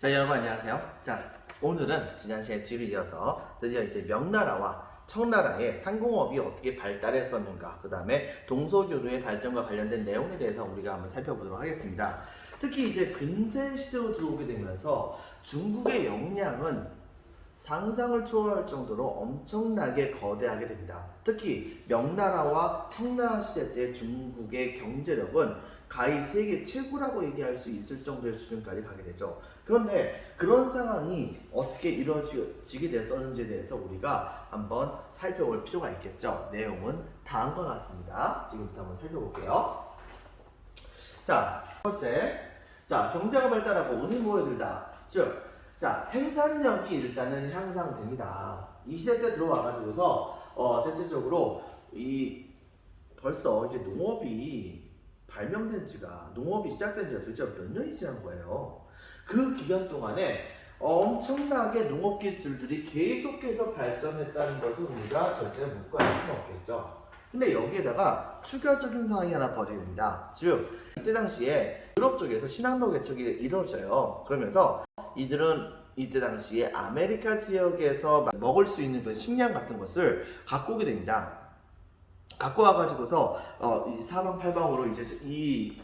자, 여러분 안녕하세요. 자, 오늘은 지난 시간에 뒤를 이어서 드디어 이제 명나라와 청나라의 상공업이 어떻게 발달했었는가, 그 다음에 동서교류의 발전과 관련된 내용에 대해서 우리가 한번 살펴보도록 하겠습니다. 특히 이제 근세 시대로 들어오게 되면서 중국의 역량은 상상을 초월할 정도로 엄청나게 거대하게 됩니다. 특히 명나라와 청나라 시대 때 중국의 경제력은 가히 세계 최고라고 얘기할 수 있을 정도의 수준까지 가게 되죠. 그런데 그런 상황이 어떻게 이루어지게 됐었는지에 대해서 우리가 한번 살펴볼 필요가 있겠죠. 내용은 다음과 같습니다. 지금부터 한번 살펴볼게요. 자, 첫 번째, 경제가 발달하고 은이 모여들다. 즉, 생산력이 일단은 향상됩니다. 이 시대 때 들어와가지고서 대체적으로 벌써 이제 농업이 시작된 지가 도대체 몇 년이 지난 거예요. 그 기간 동안에 엄청나게 농업 기술들이 계속해서 발전했다는 것을 우리가 절대 묵과할 수는 없겠죠. 근데 여기에다가 추가적인 상황이 하나 벌어집니다. 즉, 이때 당시에 유럽 쪽에서 신항로 개척이 이루어져요. 그러면서 이들은 이때 당시에 아메리카 지역에서 먹을 수 있는 그 식량 같은 것을 갖고 오게 됩니다. 갖고 와가지고서 이 사방팔방으로 이제 이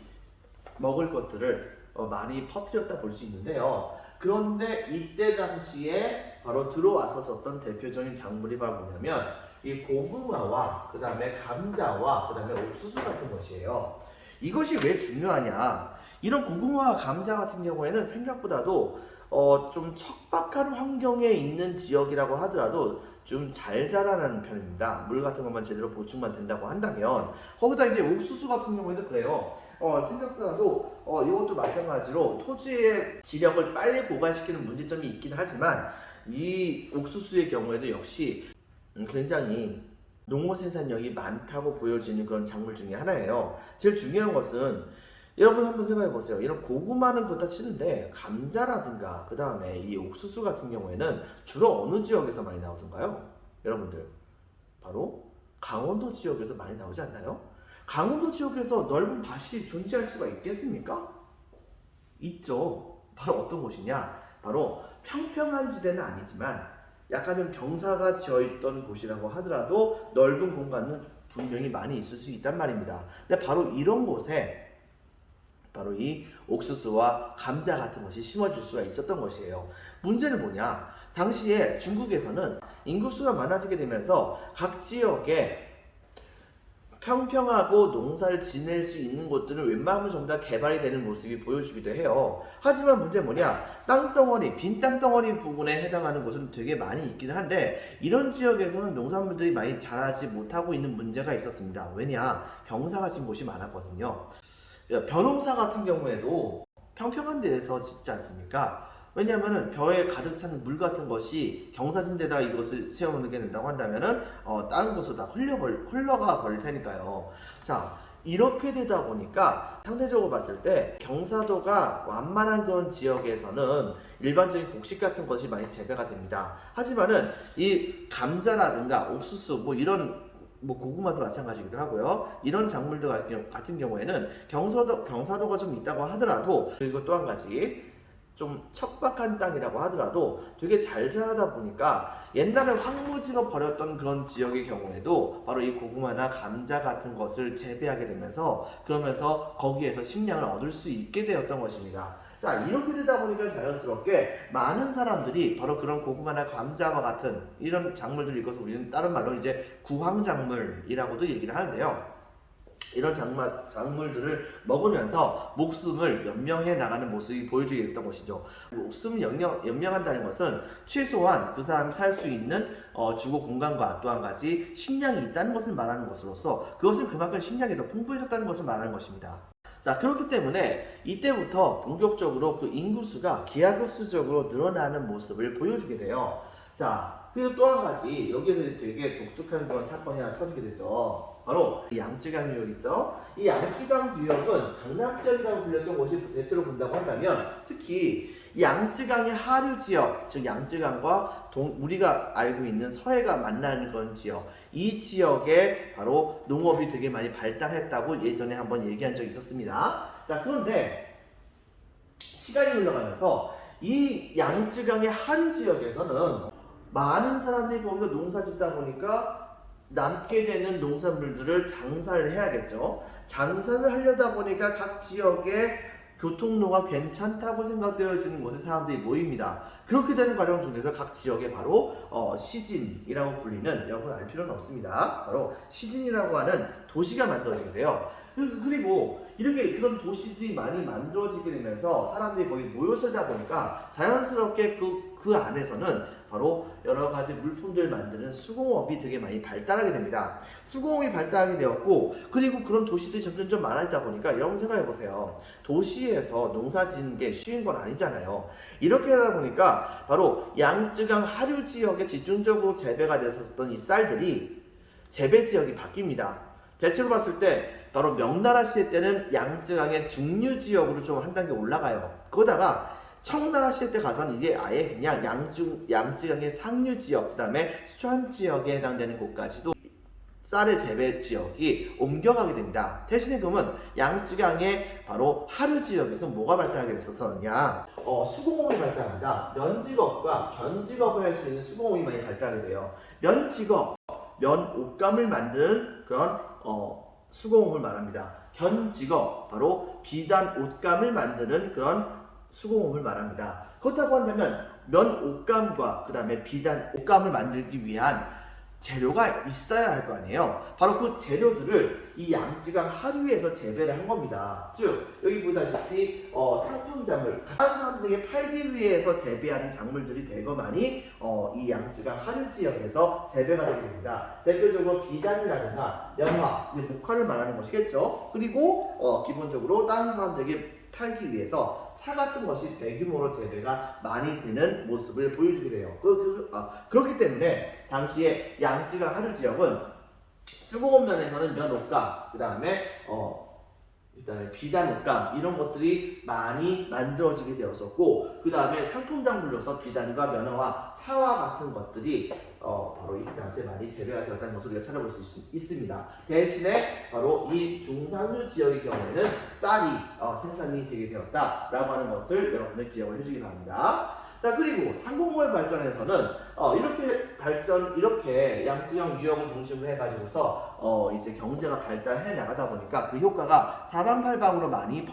먹을 것들을 많이 퍼뜨렸다 볼 수 있는데요. 그런데 이때 당시에 바로 들어왔었던 대표적인 작물이 바로 뭐냐면 이 고구마와 그 다음에 감자와 그 다음에 옥수수 같은 것이에요. 이것이 왜 중요하냐? 이런 고구마와 감자 같은 경우에는 생각보다도 좀 척박한 환경에 있는 지역이라고 하더라도 좀 잘 자라나는 편입니다. 물 같은 것만 제대로 보충만 된다고 한다면. 거기다 이제 옥수수 같은 경우에도 그래요. 생각보다도 이것도 마찬가지로 토지의 지력을 빨리 고갈시키는 문제점이 있긴 하지만 이 옥수수의 경우에도 역시 굉장히 농업 생산력이 많다고 보여지는 그런 작물 중에 하나예요. 제일 중요한 것은 여러분 한번 생각해 보세요. 이런 고구마는 그렇다 치는데 감자라든가 그 다음에 이 옥수수 같은 경우에는 주로 어느 지역에서 많이 나오던가요? 여러분들 바로 강원도 지역에서 많이 나오지 않나요? 강원도 지역에서 넓은 밭이 존재할 수가 있겠습니까? 있죠. 바로 어떤 곳이냐? 바로 평평한 지대는 아니지만 약간 좀 경사가 지어있던 곳이라고 하더라도 넓은 공간은 분명히 많이 있을 수 있단 말입니다. 근데 바로 이런 곳에 바로 이 옥수수와 감자 같은 것이 심어질 수가 있었던 것이에요. 문제는 뭐냐? 당시에 중국에서는 인구수가 많아지게 되면서 각 지역에 평평하고 농사를 지낼 수 있는 곳들은 웬만하면 전부 다 개발이 되는 모습이 보여주기도 해요. 하지만 문제는 뭐냐? 빈 땅덩어리 부분에 해당하는 곳은 되게 많이 있긴 한데 이런 지역에서는 농산물들이 많이 자라지 못하고 있는 문제가 있었습니다. 왜냐? 경사가 진 곳이 많았거든요. 벼농사 같은 경우에도 평평한 데에서 짓지 않습니까? 왜냐하면 벼에 가득 찬 물 같은 것이 경사진 데다가 이것을 세워놓게 된다고 한다면은 다른 곳으로 다 흘러가 버릴 테니까요. 자, 이렇게 되다 보니까 상대적으로 봤을 때 경사도가 완만한 그런 지역에서는 일반적인 곡식 같은 것이 많이 재배가 됩니다. 하지만은 이 감자라든가 옥수수 이런 고구마도 마찬가지기도 하고요. 이런 작물들 같은 경우에는 경사도가 좀 있다고 하더라도, 그리고 또 한 가지 좀 척박한 땅이라고 하더라도 되게 잘 자라다 보니까 옛날에 황무지로 버렸던 그런 지역의 경우에도 바로 이 고구마나 감자 같은 것을 재배하게 되면서 그러면서 거기에서 식량을 얻을 수 있게 되었던 것입니다. 자, 이렇게 되다 보니까 자연스럽게 많은 사람들이 바로 그런 고구마나 감자와 같은 이런 작물들을 이것을 우리는 다른 말로 이제 구황작물이라고도 얘기를 하는데요. 이런 작물들을 먹으면서 목숨을 연명해 나가는 모습이 보여주게 됐던 것이죠. 목숨을 연명한다는 것은 최소한 그 사람이 살 수 있는 주거 공간과 또 한 가지 식량이 있다는 것을 말하는 것으로서 그것은 그만큼 식량이 더 풍부해졌다는 것을 말하는 것입니다. 자, 그렇기 때문에 이때부터 본격적으로 그 인구수가 기하급수적으로 늘어나는 모습을 보여주게 돼요. 자, 그리고 또 한 가지 여기에서 되게 독특한 그런 사건이 하나 터지게 되죠. 바로 양쯔강 유역이죠. 이 양쯔강 유역은 강남 지역이라고 불렸던 곳이 대체로 본다고 한다면 특히 이 양쯔강의 하류 지역, 즉 양쯔강과 우리가 알고 있는 서해가 만나는 그런 지역, 이 지역에 바로 농업이 되게 많이 발달했다고 예전에 한번 얘기한 적이 있었습니다. 자, 그런데 시간이 흘러가면서 이 양쯔강의 하류 지역에서는 많은 사람들이 거기서 농사 짓다 보니까 남게 되는 농산물들을 장사를 해야겠죠. 장사를 하려다 보니까 각 지역의 교통로가 괜찮다고 생각되어지는 곳에 사람들이 모입니다. 그렇게 되는 과정 중에서 각 지역에 바로 시진이라고 불리는, 여러분 알 필요는 없습니다. 바로 시진이라고 하는 도시가 만들어지게 돼요. 그리고 이렇게 그런 도시들이 많이 만들어지게 되면서 사람들이 거기 모여 살다 보니까 자연스럽게 그 안에서는 바로 여러 가지 물품들을 만드는 수공업이 되게 많이 발달하게 됩니다. 수공업이 발달하게 되었고, 그리고 그런 도시들이 점점 많아지다 보니까 여러분 생각해 보세요. 도시에서 농사 짓는 게 쉬운 건 아니잖아요. 이렇게 하다 보니까 바로 양쯔강 하류 지역에 집중적으로 재배가 됐었던 이 쌀들이 재배 지역이 바뀝니다. 대체로 봤을 때 바로 명나라 시대 때는 양쯔강의 중류 지역으로 좀 한 단계 올라가요. 그러다가 청나라 시대 때 가서는 이제 아예 그냥 양쯔강의 상류 지역, 그 다음에 수천 지역에 해당되는 곳까지도 쌀의 재배 지역이 옮겨가게 됩니다. 대신에 그러면 양쯔강의 바로 하류 지역에서 뭐가 발달하게 됐었느냐? 수공업이 발달합니다. 면직업과 견직업을 할 수 있는 수공업이 많이 발달하게 돼요. 면직업, 면 옷감을 만드는 그런 수공업을 말합니다. 견직업, 바로 비단 옷감을 만드는 그런 수공업을 말합니다. 그렇다고 한다면 면 옷감과 그 다음에 비단 옷감을 만들기 위한 재료가 있어야 할 거 아니에요. 바로 그 재료들을 이 양쯔강 하류에서 재배를 한 겁니다. 즉 여기 보다시피 상품작물, 다른 사람들에게 팔기 위해서 재배하는 작물들이 대거많이 이 양쯔강 하류 지역에서 재배가 되게 됩니다. 대표적으로 비단이라든가 연화, 목화를 말하는 것이겠죠. 그리고 기본적으로 다른 사람들에게 팔기 위해서 차 같은 것이 대규모로 재배가 많이 되는 모습을 보여주게 돼요. 그렇기 때문에 당시에 양쯔강 하류 지역은 수공업 면에서는 면 옷감, 그 다음에 일단 비단 옷감 이런 것들이 많이 만들어지게 되었었고, 그 다음에 상품 작물로서 비단과 면화와 차와 같은 것들이 바로 이 당시에 많이 재배가 되었다는 것을 우리가 찾아볼 수 있습니다. 대신에 바로 이 중상류 지역의 경우에는 쌀이 생산이 되게 되었다라고 하는 것을 여러분들 기억을 해주기 바랍니다. 자, 그리고 상공업의 발전에서는 이렇게 양쯔강 유역을 중심으로 해가지고서 이제 경제가 발달해 나가다 보니까 그 효과가 사방팔방으로 많이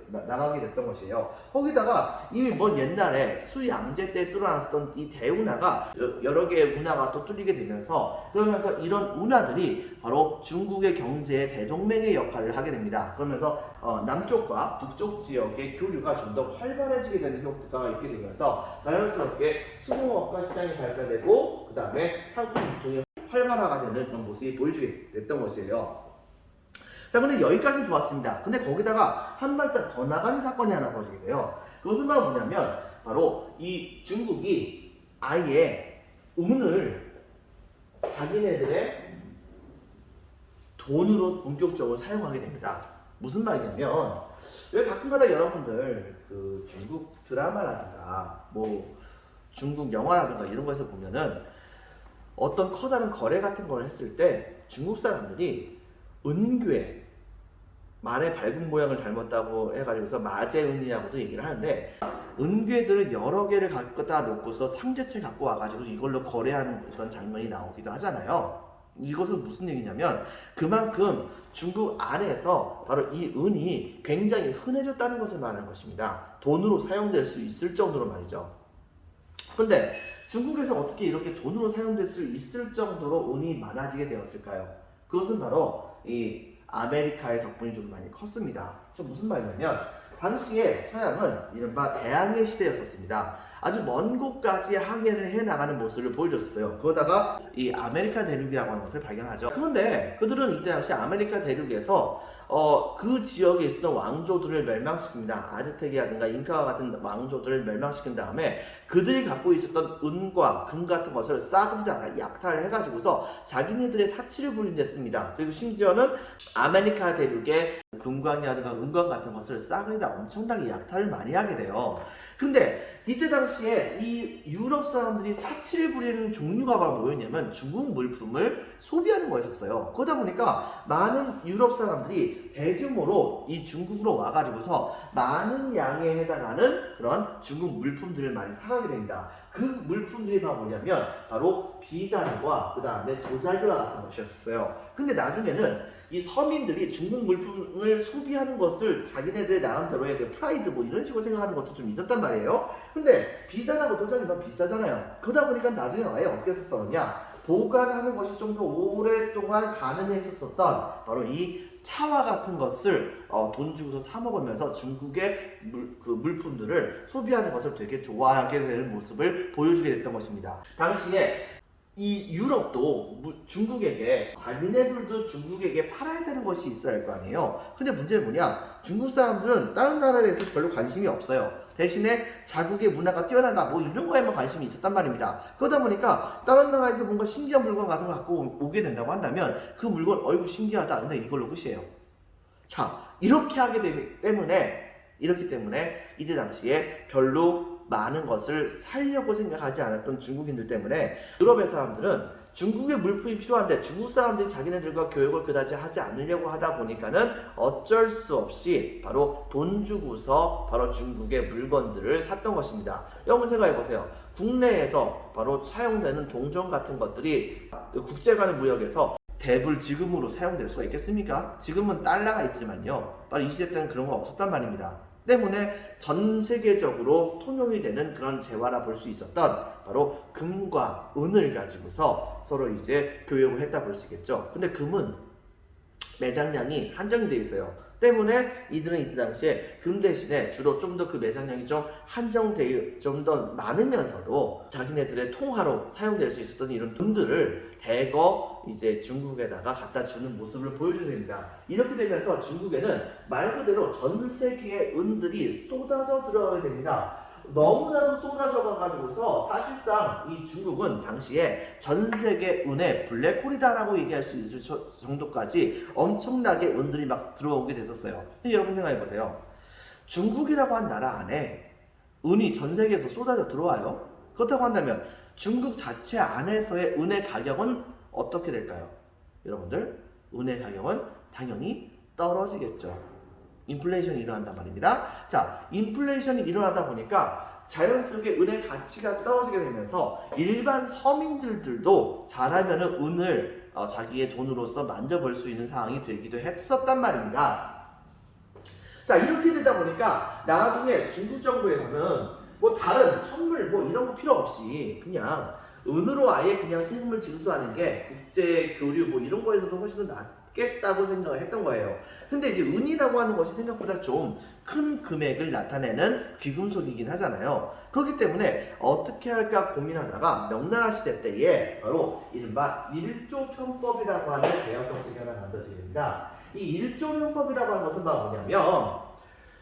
나가게 됐던 것이에요. 거기다가 이미 먼 옛날에 수양제 때 뚫어놨었던 이 대운하가 여러 개의 운하가 또 뚫리게 되면서, 그러면서 이런 운하들이 바로 중국의 경제의 대동맹의 역할을 하게 됩니다. 그러면서 남쪽과 북쪽 지역의 교류가 좀 더 활발해지게 되는 효과가 있게 되면서 자연스럽게 수공업과 시장이 발달되고, 그 다음에 상품 유통이 활발화가 되는 그런 모습이 보여주게 됐던 것이에요. 자, 근데 여기까지는 좋았습니다. 근데 거기다가 한 발짝 더 나가는 사건이 하나 벌어지게 돼요. 그것은 바로 뭐냐면, 바로 이 중국이 아예 운을 자기네들의 돈으로 본격적으로 사용하게 됩니다. 무슨 말이냐면, 왜 가끔가다 여러분들 그 중국 드라마라든가 뭐 중국 영화라든가 이런 거에서 보면은 어떤 커다란 거래 같은 걸 했을 때 중국 사람들이 은괴, 말의 밝은 모양을 닮았다고 해가지고서 마제은이라고도 얘기를 하는데, 은괴들을 여러 개를 갖다 놓고서 상자채 갖고 와가지고 이걸로 거래하는 그런 장면이 나오기도 하잖아요. 이것은 무슨 얘기냐면 그만큼 중국 안에서 바로 이 은이 굉장히 흔해졌다는 것을 말하는 것입니다. 돈으로 사용될 수 있을 정도로 말이죠. 근데 중국에서 어떻게 이렇게 돈으로 사용될 수 있을 정도로 은이 많아지게 되었을까요? 그것은 바로 이 아메리카의 덕분이 좀 많이 컸습니다. 저 무슨 말이냐면, 당시에 서양은 이른바 대항해 시대였었습니다. 아주 먼 곳까지 항해를 해나가는 모습을 보여줬어요. 그러다가 이 아메리카 대륙이라고 하는 것을 발견하죠. 그런데 그들은 이때 당시 아메리카 대륙에서 그 지역에 있었던 왕조들을 멸망시킵니다. 아즈텍이라든가 잉카와 같은 왕조들을 멸망시킨 다음에 그들이 갖고 있었던 은과 금 같은 것을 싹 약탈을 해가지고서 자기네들의 사치를 부린댔습니다. 그리고 심지어는 아메리카 대륙의 금광이라든가 은광 같은 것을 싸그리다 엄청나게 약탈을 많이 하게 돼요. 근데 이때 당시에 이 유럽 사람들이 사치를 부리는 종류가 바로 뭐였냐면 중국 물품을 소비하는 거였었어요. 그러다 보니까 많은 유럽 사람들이 대규모로 이 중국으로 와가지고서 많은 양에 해당하는 그런 중국 물품들을 많이 사가게 됩니다. 그 물품들이 바로 뭐냐면 바로 비단과 그 다음에 도자기와 같은 것이었어요. 근데 나중에는 이 서민들이 중국 물품을 소비하는 것을 자기네들 나름대로의 그 프라이드 뭐 이런 식으로 생각하는 것도 좀 있었단 말이에요. 근데 비단하고 도자기 너무 비싸잖아요. 그러다 보니까 나중에 아예 어떻게 썼었냐, 보관하는 것이 좀 더 오랫동안 가능했었던 바로 이 차와 같은 것을 돈 주고서 사 먹으면서 중국의 물품들을 소비하는 것을 되게 좋아하게 되는 모습을 보여주게 됐던 것입니다. 당시에 이 유럽도 중국에게 자기네들도 중국에게 팔아야 되는 것이 있어야 할 거 아니에요. 근데 문제는 뭐냐, 중국 사람들은 다른 나라에 대해서 별로 관심이 없어요. 대신에 자국의 문화가 뛰어나다 뭐 이런 거에만 관심이 있었단 말입니다. 그러다 보니까 다른 나라에서 뭔가 신기한 물건 같은 거 갖고 오게 된다고 한다면 그 물건 어이구 신기하다, 근데 이걸로 끝이에요. 자, 이렇게 하게 되기 때문에 이때 당시에 별로 많은 것을 살려고 생각하지 않았던 중국인들 때문에 유럽의 사람들은 중국의 물품이 필요한데 중국 사람들이 자기네들과 교역을 그다지 하지 않으려고 하다 보니까는 어쩔 수 없이 바로 돈 주고서 바로 중국의 물건들을 샀던 것입니다. 여러분 생각해보세요. 국내에서 바로 사용되는 동전 같은 것들이 국제 간의 무역에서 대불지금으로 사용될 수가 있겠습니까? 지금은 달러가 있지만요, 바로 이 시대 때는 그런 거 없었단 말입니다. 때문에 전 세계적으로 통용이 되는 그런 재화라 볼 수 있었던 바로 금과 은을 가지고서 서로 이제 교역을 했다 볼 수 있겠죠. 근데 금은 매장량이 한정이 되어 있어요. 때문에 이들은 이때 당시에 금 대신에 주로 좀 더 그 매장량이 좀 한정되어 좀 더 많으면서도 자기네들의 통화로 사용될 수 있었던 이런 돈들을 대거 이제 중국에다가 갖다 주는 모습을 보여주게 됩니다. 이렇게 되면서 중국에는 말 그대로 전 세계의 은들이 쏟아져 들어가게 됩니다. 너무나도 쏟아져 가가지고서 사실상 이 중국은 당시에 전 세계 은의 블랙홀이다라고 얘기할 수 있을 정도까지 엄청나게 은들이 막 들어오게 됐었어요. 여러분 생각해보세요. 중국이라고 한 나라 안에 은이 전 세계에서 쏟아져 들어와요. 그렇다고 한다면 중국 자체 안에서의 은의 가격은 어떻게 될까요? 여러분들, 은의 가격은 당연히 떨어지겠죠. 인플레이션이 일어난단 말입니다. 자, 인플레이션이 일어나다 보니까 자연스럽게 은의 가치가 떨어지게 되면서 일반 서민들도 잘하면은 은을 자기의 돈으로서 만져볼 수 있는 상황이 되기도 했었단 말입니다. 자, 이렇게 되다 보니까 나중에 중국 정부에서는 뭐 다른 현물 뭐 이런 거 필요 없이 그냥 은으로 아예 그냥 세금을 징수하는 게 국제 교류 뭐 이런 거에서도 훨씬 더 낫겠다고 생각을 했던 거예요. 근데 이제 은이라고 하는 것이 생각보다 좀 큰 금액을 나타내는 귀금속이긴 하잖아요. 그렇기 때문에 어떻게 할까 고민하다가 명나라 시대 때에 바로 이른바 1조 편법이라고 하는 개혁 정책이 하나 만들어지게 됩니다. 이 1조 편법이라고 하는 것은 뭐냐면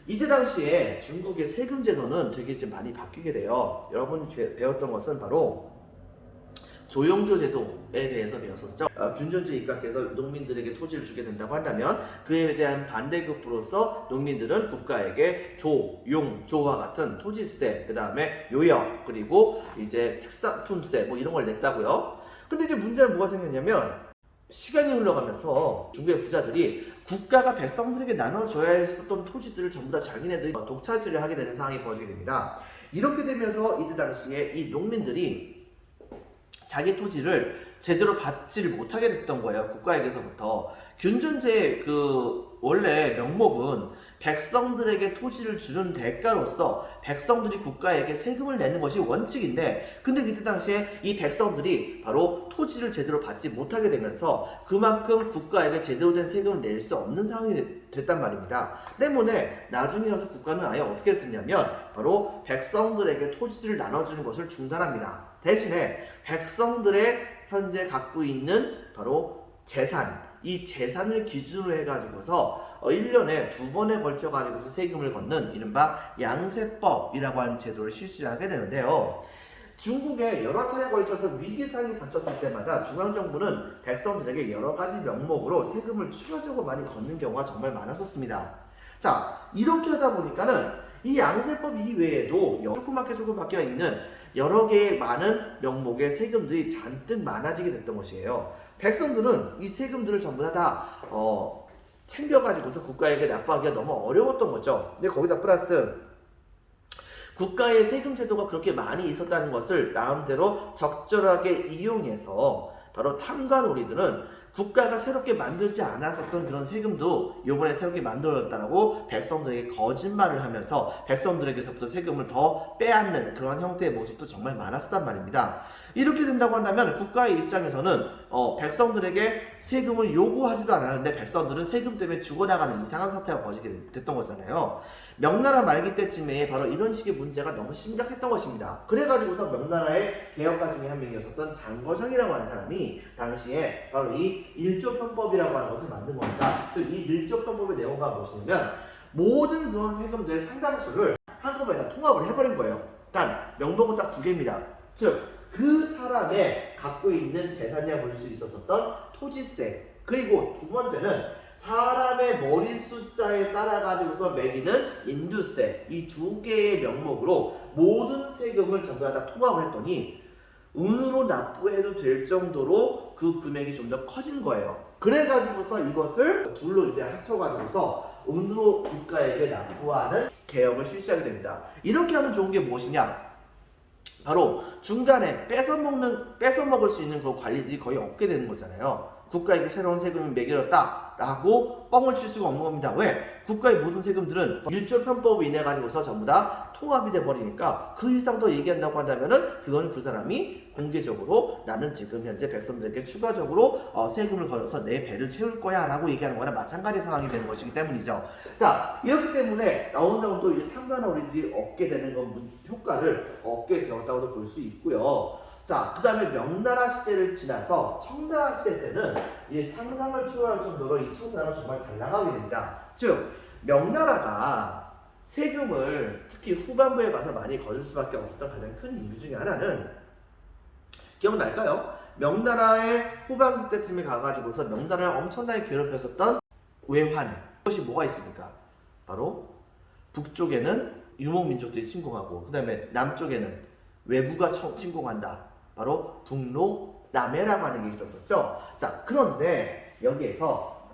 이때 당시에 중국의 세금 제도는 되게 이제 많이 바뀌게 돼요. 여러분 배웠던 것은 바로 조영조 제도에 대해서 배웠었죠. 균전제 입각해서 농민들에게 토지를 주게 된다고 한다면 그에 대한 반대급부로서 농민들은 국가에게 조, 용, 조와 같은 토지세, 그 다음에 요역, 그리고 이제 특산품세 뭐 이런 걸 냈다고요. 근데 이제 문제는 뭐가 생겼냐면 시간이 흘러가면서 중국의 부자들이 국가가 백성들에게 나눠줘야 했었던 토지들을 전부 다 자기네들이 독차지를 하게 되는 상황이 벌어지게 됩니다. 이렇게 되면서 이때 당시에 이 농민들이 자기 토지를 제대로 받지를 못하게 됐던 거예요. 국가에게서부터. 균전제의 그 원래 명목은 백성들에게 토지를 주는 대가로서 백성들이 국가에게 세금을 내는 것이 원칙인데, 근데 그때 당시에 이 백성들이 바로 토지를 제대로 받지 못하게 되면서 그만큼 국가에게 제대로 된 세금을 낼 수 없는 상황이 됐단 말입니다. 때문에 나중에 와서 국가는 아예 어떻게 했었냐면 바로 백성들에게 토지를 나눠주는 것을 중단합니다. 대신에 백성들의 현재 갖고 있는 바로 재산, 이 재산을 기준으로 해가지고서 1년에 2번에 걸쳐가지고서 세금을 걷는 이른바 양세법이라고 하는 제도를 실시하게 되는데요. 중국에 여러 차례에 걸쳐서 위기상이 닥쳤을 때마다 중앙정부는 백성들에게 여러 가지 명목으로 세금을 추가적으로 많이 걷는 경우가 정말 많았었습니다. 자, 이렇게 하다 보니까는 이 양세법 이외에도 조그맣게 있는 여러 개의 많은 명목의 세금들이 잔뜩 많아지게 됐던 것이에요. 백성들은 이 세금들을 전부 다 챙겨가지고서 국가에게 납부하기가 너무 어려웠던 거죠. 근데 거기다 플러스 국가의 세금 제도가 그렇게 많이 있었다는 것을 나름대로 적절하게 이용해서 바로 탐관오리들은 국가가 새롭게 만들지 않았었던 그런 세금도 이번에 새롭게 만들어졌다라고 백성들에게 거짓말을 하면서 백성들에게서부터 세금을 더 빼앗는 그런 형태의 모습도 정말 많았었단 말입니다. 이렇게 된다고 한다면 국가의 입장에서는 백성들에게 세금을 요구하지도 않았는데 백성들은 세금 때문에 죽어나가는 이상한 사태가 벌어지게 됐던 거잖아요. 명나라 말기 때쯤에 바로 이런 식의 문제가 너무 심각했던 것입니다. 그래가지고서 명나라의 개혁가 중에 한 명이었었던 장거성이라고 하는 사람이 당시에 바로 이 일조편법이라고 하는 것을 만든 겁니다. 즉 이 일조편법의 내용과 무엇이냐면 모든 그런 세금들의 상당수를 한꺼번에 다 통합을 해버린 거예요. 단 명목은 딱 두 개입니다. 즉 그 사람의 갖고 있는 재산이라 볼 수 있었던 토지세, 그리고 두 번째는 사람의 머리 숫자에 따라 가지고서 매기는 인두세, 이 두 개의 명목으로 모든 세금을 전부 다 통합을 했더니 은으로 납부해도 될 정도로 그 금액이 좀 더 커진 거예요. 그래가지고서 이것을 둘로 이제 합쳐가지고서 은으로 국가에게 납부하는 개혁을 실시하게 됩니다. 이렇게 하면 좋은 게 무엇이냐? 바로 중간에 뺏어먹을 수 있는 그 관리들이 거의 없게 되는 거잖아요. 국가에게 새로운 세금을 매겼다라고 뻥을 칠 수가 없는 겁니다. 왜? 국가의 모든 세금들은 일조편법을 인해 가지고서 전부 다 통합이 돼 버리니까 그 이상 더 얘기한다고 한다면은 그건 그 사람이 공개적으로 나는 지금 현재 백성들에게 추가적으로 세금을 걷어서 내 배를 채울 거야 라고 얘기하는 거나 마찬가지 상황이 되는 것이기 때문이죠. 자, 이렇기 때문에 어느 정도 이제 탐관오리들이 얻게 되는 효과를 얻게 되었다고도 볼 수 있고요. 자, 그 다음에 명나라 시대를 지나서 청나라 시대 때는 이 상상을 초월할 정도로 이 청나라가 정말 잘 나가게 됩니다. 즉, 명나라가 세금을 특히 후반부에 가서 많이 거둘 수밖에 없었던 가장 큰 이유 중에 하나는 기억날까요? 명나라의 후반기 때쯤에 가가지고서 명나라를 엄청나게 괴롭혔었던 외환, 그것이 뭐가 있습니까? 바로 북쪽에는 유목민족들이 침공하고 그 다음에 남쪽에는 외부가 침공한다. 바로 북로 남해라고 하는 게 있었었죠. 자, 그런데 여기에서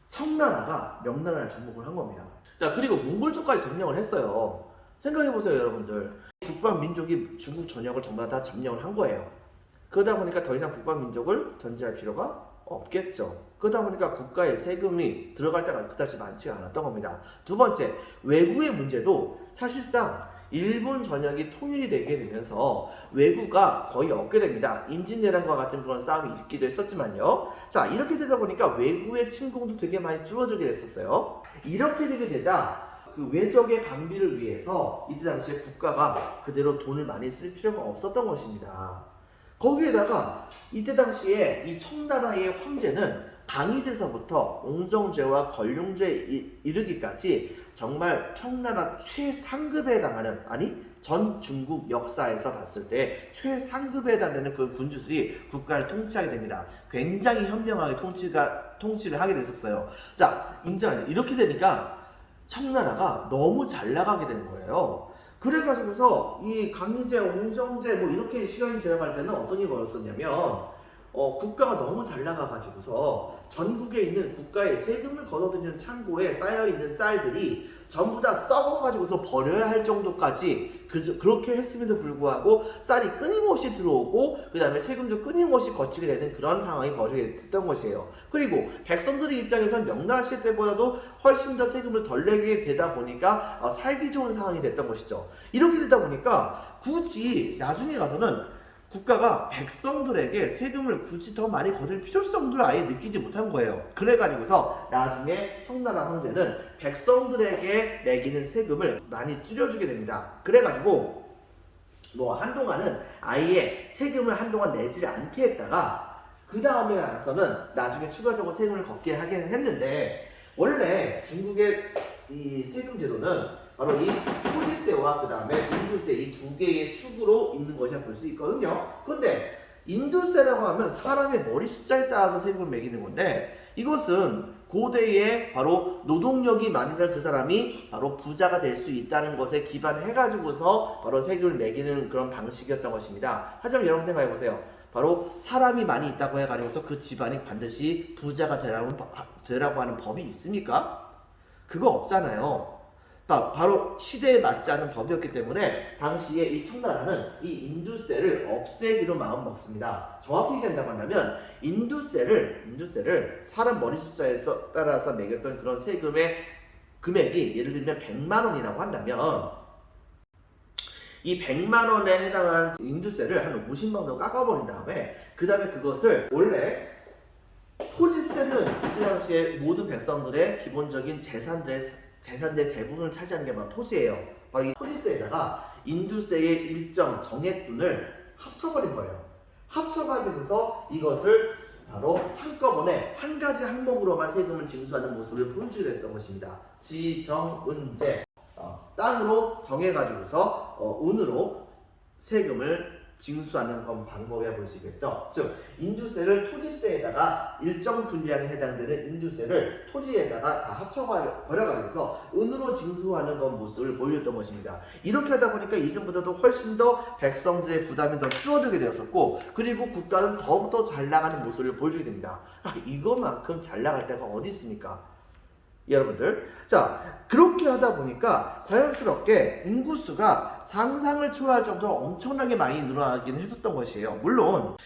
청나라가 명나라를 정복을 한 겁니다. 자, 그리고 몽골 쪽까지 점령을 했어요. 생각해보세요, 여러분들. 북방 민족이 중국 전역을 전부 다 점령을 한 거예요. 그러다 보니까 더 이상 북방 민족을 견제할 필요가 없겠죠. 그러다 보니까 국가에 세금이 들어갈 때가 그다지 많지가 않았던 겁니다. 두 번째, 외구의 문제도 사실상 일본 전역이 통일이 되게 되면서 외구가 거의 없게 됩니다. 임진왜란과 같은 그런 싸움이 있기도 했었지만요. 자, 이렇게 되다 보니까 외구의 침공도 되게 많이 줄어들게 됐었어요. 이렇게 되게 되자 그 외적의 방비를 위해서 이때 당시에 국가가 그대로 돈을 많이 쓸 필요가 없었던 것입니다. 거기에다가 이때 당시에 이 청나라의 황제는 강희제서부터 옹정제와 걸륭제에 이르기까지 정말 청나라 최상급에 해당하는, 아니 전 중국 역사에서 봤을 때 최상급에 해당되는 그 군주들이 국가를 통치하게 됩니다. 굉장히 현명하게 통치를 하게 됐었어요. 자, 이렇게 되니까 청나라가 너무 잘 나가게 되는 거예요. 그래가지고서 이 강희제, 옹정제 뭐 이렇게 시간이 지나갈 때는 어떤 일이 벌어졌냐면 국가가 너무 잘 나가가지고서 전국에 있는 국가의 세금을 걷어들이는 창고에 쌓여있는 쌀들이 전부 다 썩어가지고서 버려야 할 정도까지 그렇게 했음에도 불구하고 쌀이 끊임없이 들어오고 그 다음에 세금도 끊임없이 거치게 되는 그런 상황이 벌어지게 됐던 것이에요. 그리고 백성들의 입장에서는 명나라 시대 때보다도 훨씬 더 세금을 덜 내게 되다 보니까 살기 좋은 상황이 됐던 것이죠. 이렇게 되다 보니까 굳이 나중에 가서는 국가가 백성들에게 세금을 굳이 더 많이 거둘 필요성도 아예 느끼지 못한 거예요. 그래가지고서 나중에 청나라 황제는 백성들에게 매기는 세금을 많이 줄여주게 됩니다. 그래가지고 뭐 한동안은 아예 세금을 한동안 내지 않게 했다가 그 다음에 와서는 나중에 추가적으로 세금을 걷게 하긴 했는데, 원래 중국의 이 세금 제도는 바로 이 토지세와 그 다음에 인두세 이 두 개의 축으로 있는 것이라 볼 수 있거든요. 그런데 인두세라고 하면 사람의 머리 숫자에 따라서 세금을 매기는 건데 이것은 고대에 바로 노동력이 많은 그 사람이 바로 부자가 될 수 있다는 것에 기반해가지고서 바로 세금을 매기는 그런 방식이었던 것입니다. 하지만 여러분 생각해보세요. 바로 사람이 많이 있다고 해가지고서 그 집안이 반드시 부자가 되라고 하는 법이 있습니까? 그거 없잖아요. 바로 시대에 맞지 않은 법이었기 때문에 당시에 이 청나라는 이 인두세를 없애기로 마음먹습니다. 정확히 얘기한다고 한다면 인두세를 사람 머리 숫자에 따라서 매겼던 그런 세금의 금액이 예를 들면 100만 원이라고 한다면 이 100만 원에 해당한 인두세를 한 50만 원으로 깎아버린 다음에 그 다음에 그것을 원래 토지세는 그 당시에 모든 백성들의 기본적인 재산들의 대부분을 차지하는 게 바로 토지예요. 바로 이 토지세에다가 인두세의 일정 정액분을 합쳐버린 거예요. 합쳐가지고서 이것을 바로 한꺼번에 한 가지 항목으로만 세금을 징수하는 모습을 보여주게 됐던 것입니다. 지정은제 땅으로 정해가지고서 은으로 세금을 징수하는 건 방법이라 볼 수 있겠죠. 즉 인두세를 토지세에다가 일정 분량에 해당되는 인두세를 토지에다가 다 합쳐버려가지고서 은으로 징수하는 건 모습을 보여줬던 것입니다. 이렇게 하다 보니까 이전보다도 훨씬 더 백성들의 부담이 더 줄어들게 되었었고 그리고 국가는 더욱더 잘 나가는 모습을 보여주게 됩니다. 이것만큼 잘 나갈 때가 어디 있습니까? 여러분들, 자 그렇게 하다 보니까 자연스럽게 인구수가 상상을 초월할 정도로 엄청나게 많이 늘어나긴 했었던 것이에요. 물론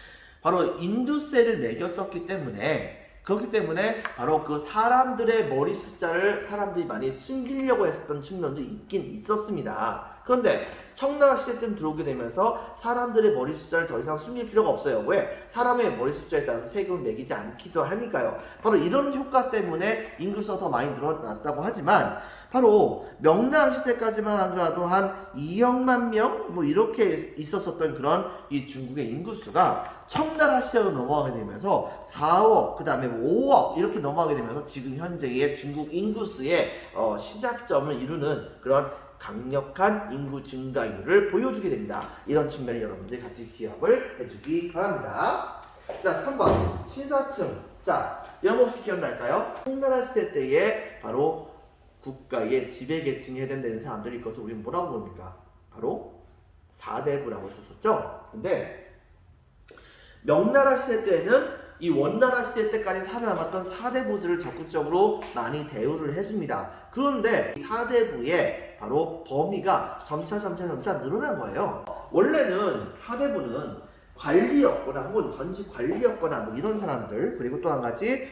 바로 인두세를 매겼었기 때문에 그렇기 때문에 바로 그 사람들의 머리 숫자를 사람들이 많이 숨기려고 했었던 측면도 있긴 있었습니다. 그런데 청나라 시대쯤 들어오게 되면서 사람들의 머리 숫자를 더 이상 숨길 필요가 없어요. 왜? 사람의 머리 숫자에 따라서 세금을 매기지 않기도 하니까요. 바로 이런 효과 때문에 인구수가 더 많이 늘어났다고 하지만 바로 명나라 시대까지만 하더라도 한 2억만 명 뭐 이렇게 있었었던 그런 이 중국의 인구수가 청나라 시대로 넘어가게 되면서 4억 그 다음에 5억 이렇게 넘어가게 되면서 지금 현재의 중국 인구수의 시작점을 이루는 그런 강력한 인구 증가율을 보여주게 됩니다. 이런 측면을 여러분들이 같이 기억을 해주기 바랍니다. 자 3번 신사층. 자 여러분 혹시 기억날까요? 청나라 시대 때에 바로 국가의 지배계층에 해당되는 사람들이 이것을 우리는 뭐라고 부릅니까? 바로 사대부라고 했었죠. 근데 명나라 시대 때에는 이 원나라 시대 때까지 살아남았던 사대부들을 적극적으로 많이 대우를 해줍니다. 그런데 이 사대부의 바로 범위가 점차 늘어난 거예요. 원래는 사대부는 관리였거나 혹은 전시 관리였거나 뭐 이런 사람들, 그리고 또 한 가지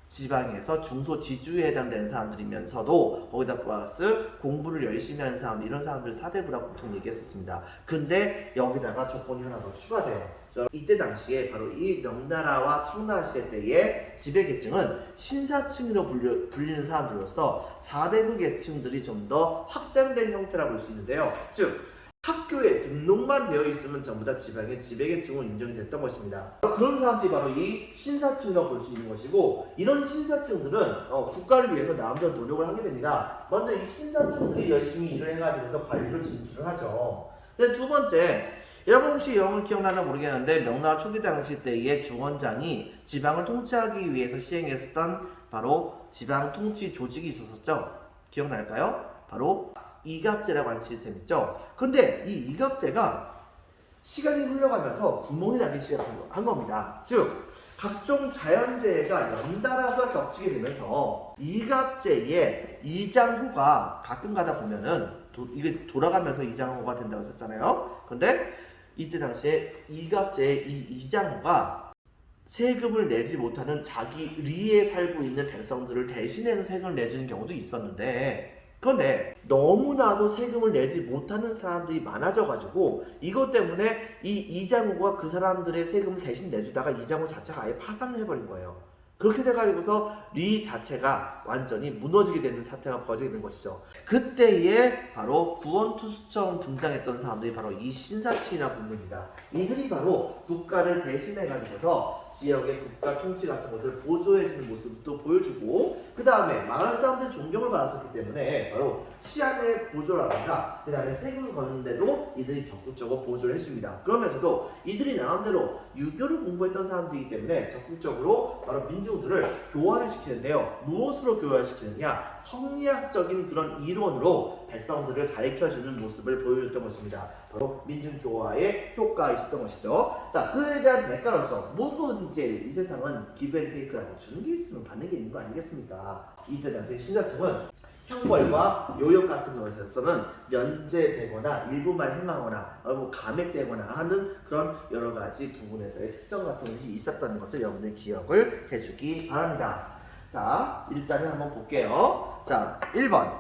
지방에서 중소지주에 해당되는 사람들이면서도 거기다 플러스 공부를 열심히 하는 사람, 이런 사람들 사대부라고 보통 얘기했었습니다. 근데 여기다가 조건이 하나 더 추가돼요. 이때 당시에 바로 이 명나라와 청나라 시대 때의 지배계층은 신사층으로 불리는 사람들로서 사대부 계층들이 좀 더 확장된 형태라고 볼 수 있는데요. 즉 학교에 등록만 되어 있으면 전부 다 지방의 지배계층으로 인정이 됐던 것입니다. 그런 사람들이 바로 이 신사층이라고 볼 수 있는 것이고, 이런 신사층들은 국가를 위해서 나름대로 노력을 하게 됩니다. 먼저 이 신사층들이 열심히 일을 해가지고서 관리를 진출을 하죠. 근데 두 번째, 여러분 혹시 이런 기억나나 모르겠는데 명나라 초기 당시 때의 주원장이 지방을 통치하기 위해서 시행했었던 바로 지방 통치 조직이 있었었죠. 기억날까요? 바로 이갑제라고 하는 시스템 있죠. 근데 이 이갑제가 시간이 흘러가면서 구멍이 나기 시작한 겁니다. 즉 각종 자연재해가 연달아서 겹치게 되면서 이갑제의 이장호가 가끔 가다 보면은 이게 돌아가면서 이장호가 된다고 했었잖아요. 근데 이때 당시에 이갑제의 이 이장호가 세금을 내지 못하는 자기 리에 살고 있는 백성들을 대신해서 세금을 내주는 경우도 있었는데, 그런데 너무나도 세금을 내지 못하는 사람들이 많아져가지고 이것 때문에 이 이장호가 그 사람들의 세금을 대신 내주다가 이장호 자체가 아예 파산을 해버린 거예요. 그렇게 돼가지고서 리 자체가 완전히 무너지게 되는 사태가 벌어지게 된 것이죠. 그때에 바로 구원투수처럼 등장했던 사람들이 바로 이 신사층이라고 부릅니다. 이들이 바로 국가를 대신해가지고서 지역의 국가 통치 같은 것을 보조해주는 모습도 보여주고, 그 다음에 마을 사람들의 존경을 받았었기 때문에 바로 치안의 보조라든가 그 다음에 세금을 걷는데도 이들이 적극적으로 보조를 해줍니다. 그러면서도 이들이 나름대로 유교를 공부했던 사람들이기 때문에 적극적으로 바로 민중들을 교화를 시키는데요. 무엇으로 교화를 시키느냐? 성리학적인 그런 이론으로 백성들을 가르쳐주는 모습을 보여줬던 것입니다. 바로 민중교화의 효과가 있었던 것이죠. 자, 그에 대한 대가로서 모두 이제 이 세상은 기브앤테이크라고 주는 게 있으면 받는 게 있는 거 아니겠습니까? 이들한테 신사층은 형벌과 요역 같은 것에서는 면제되거나 일부만 행하거나 감액되거나 하는 그런 여러 가지 부분에서의 특정 같은 것이 있었다는 것을 여러분들 기억을 해주기 바랍니다. 자, 일단은 한번 볼게요. 자, 1번.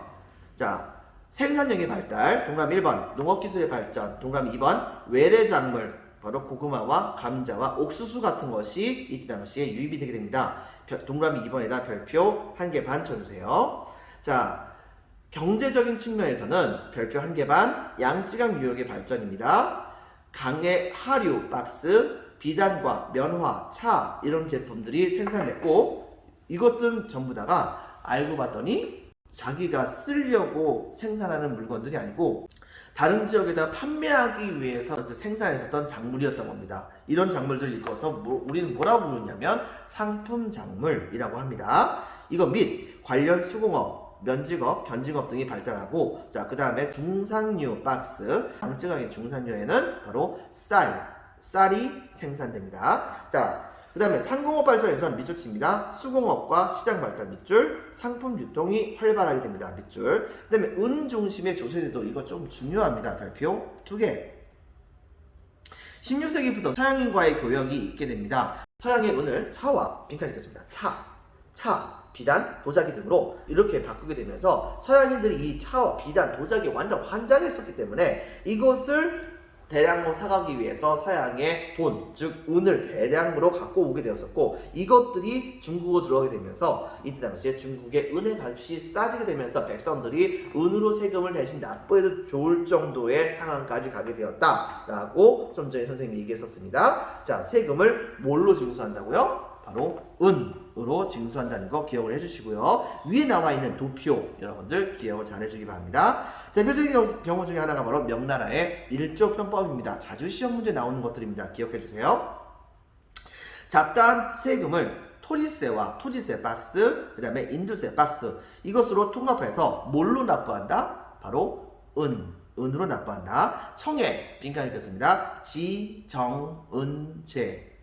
자, 생산력의 발달, 동그라미 1번. 농업기술의 발전, 동그라미 2번. 외래작물, 바로 고구마와 감자와 옥수수 같은 것이 이때 당시에 유입이 되게 됩니다. 동그라미 2번에다 별표 1개 반 쳐주세요. 자, 경제적인 측면에서는 별표 1개 반, 양쯔강 유역의 발전입니다. 강의 하류, 박스, 비단과 면화, 차 이런 제품들이 생산됐고, 이것들은 전부 다가 알고 봤더니 자기가 쓰려고 생산하는 물건들이 아니고 다른 지역에다 판매하기 위해서 생산했었던 작물이었던 겁니다. 이런 작물들을 일컬어서 우리는 뭐라고 부르냐면 상품 작물이라고 합니다. 이거 및 관련 수공업, 면직업, 견직업 등이 발달하고, 자, 그 다음에 중상류 박스, 양쯔강의 중상류에는 바로 쌀이 생산됩니다. 자, 그 다음에 상공업 발전에서는 밑줄칩니다. 수공업과 시장 발달 밑줄, 상품 유통이 활발하게 됩니다. 밑줄. 그 다음에 은 중심의 조세제도, 이거 좀 중요합니다. 별표 2개. 16세기부터 서양인과의 교역이 있게 됩니다. 서양의 은을 차와 빈칸이 있겠습니다. 차, 비단, 도자기 등으로 이렇게 바꾸게 되면서 서양인들이 이 차와 비단, 도자기에 완전 환장했었기 때문에 이것을 대량으로 사가기 위해서 서양의 돈, 즉 은을 대량으로 갖고 오게 되었었고, 이것들이 중국으로 들어오게 되면서 이때 당시에 중국의 은의 값이 싸지게 되면서 백성들이 은으로 세금을 대신 납부해도 좋을 정도의 상황까지 가게 되었다라고 좀 전에 선생님이 얘기했었습니다. 자, 세금을 뭘로 징수한다고요? 바로 은으로 징수한다는 거 기억을 해주시고요. 위에 나와 있는 도표 여러분들 기억을 잘 해주기 바랍니다. 대표적인 경우 중에 하나가 바로 명나라의 일조편법입니다. 자주 시험 문제 나오는 것들입니다. 기억해주세요. 잡다한 세금을 토지세와 토지세 박스, 그 다음에 인두세 박스, 이것으로 통합해서 뭘로 납부한다? 바로 은으로 납부한다. 청해 빈칸 읽겠습니다.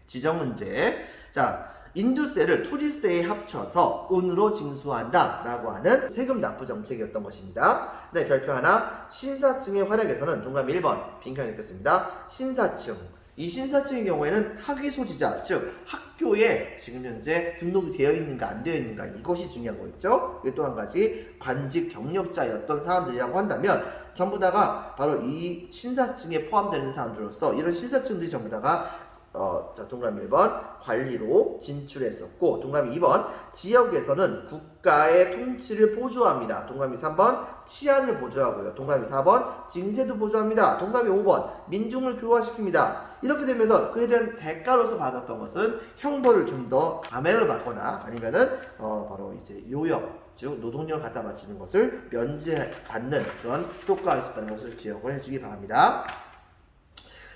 지정은제. 자, 인두세를 토지세에 합쳐서 은으로 징수한다 라고 하는 세금 납부 정책이었던 것입니다. 네, 별표 하나. 신사층의 활약에서는 동그라미 1번 빈칸 읽겠습니다. 신사층. 이 신사층의 경우에는 학위 소지자, 즉 학교에 지금 현재 등록이 되어 있는가 안 되어 있는가, 이것이 중요한 거겠죠. 또 한 가지 관직 경력자였던 사람들이라고 한다면 전부 다가 바로 이 신사층에 포함되는 사람들로서 이런 신사층들이 전부 다가 자, 동그라미 1번 관리로 진출했었고, 동그라미 2번 지역에서는 국가의 통치를 보조합니다. 동그라미 3번 치안을 보조하고요. 동그라미 4번 징세도 보조합니다. 동그라미 5번 민중을 교화시킵니다. 이렇게 되면서 그에 대한 대가로서 받았던 것은 형벌을 좀 더 감액을 받거나 아니면은 바로 이제 요역, 즉 노동력을 갖다 바치는 것을 면제받는 그런 효과가 있었다는 것을 기억을 해주기 바랍니다.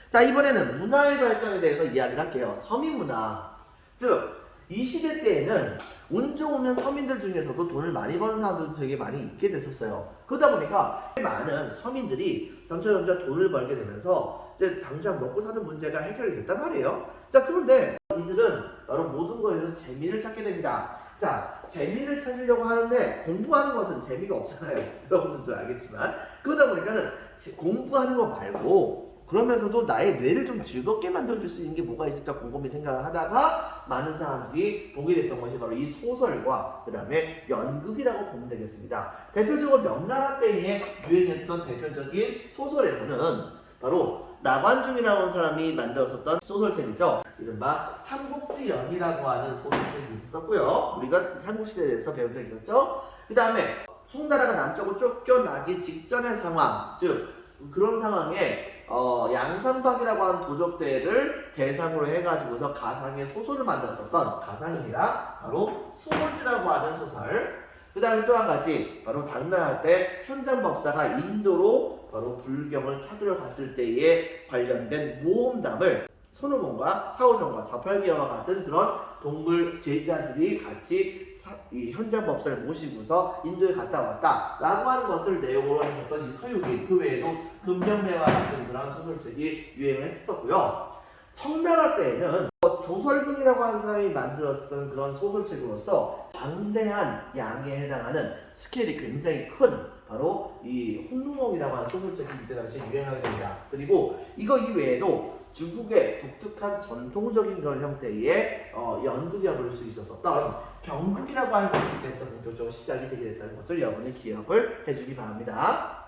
자, 이번에는 문화의 발전에 대해서 이야기를 할게요. 서민문화. 즉, 이 시대 때에는 운 좋으면 서민들 중에서도 돈을 많이 버는 사람들도 되게 많이 있게 됐었어요. 그러다 보니까 많은 서민들이 점차 돈을 벌게 되면서 이제 당장 먹고 사는 문제가 해결이 됐단 말이에요. 자, 그런데 이들은 바로 모든 거에서 재미를 찾게 됩니다. 자, 재미를 찾으려고 하는데 공부하는 것은 재미가 없잖아요. 여러분들도 알겠지만. 그러다 보니까는 공부하는 거 말고 그러면서도 나의 뇌를 좀 즐겁게 만들어줄 수 있는 게 뭐가 있을까 곰곰이 생각을 하다가 많은 사람들이 보게 됐던 것이 바로 이 소설과 그 다음에 연극이라고 보면 되겠습니다. 대표적으로 명나라 때에 유행했었던 대표적인 소설에서는 바로 나관중이라는 사람이 만들었었던 소설책이죠. 이른바 삼국지연이라고 하는 소설책이 있었고요. 우리가 삼국시대에 대해서 배운 적 있었죠. 그 다음에 송나라가 남쪽으로 쫓겨나기 직전의 상황, 즉 그런 상황에 양상박이라고 하는 도적대를 대상으로 해가지고서 가상의 소설을 만들었었던 가상입니다. 바로 수호지라고 하는 소설. 그 다음에 또 한 가지 바로 당나라 때 현장법사가 인도로 바로 불경을 찾으러 갔을 때에 관련된 모험담을 손오공과 사오정과 사팔기와 같은 그런 동물 제자들이 같이 이 현장법사를 모시고서 인도에 갔다 왔다 라고 하는 것을 내용으로 했었던 이 서유기, 그 외에도 금경매와 같은 그런 소설책이 유행을 했었고요. 청나라 때에는 조설금이라고 하는 사람이 만들었던 그런 소설책으로서 방대한 양에 해당하는 스케일이 굉장히 큰 바로 이 홍루몽이라고 하는 소설책이 이때 당시에 유행하게 됩니다. 그리고 이거 이외에도 중국의 독특한 전통적인 그런 형태의 연극이라 부를 수 있었던 경극이라고 하는 것이 이때부터 본격적으로 시작이 되게 됐다는 것을 여러분이 기억을 해주기 바랍니다.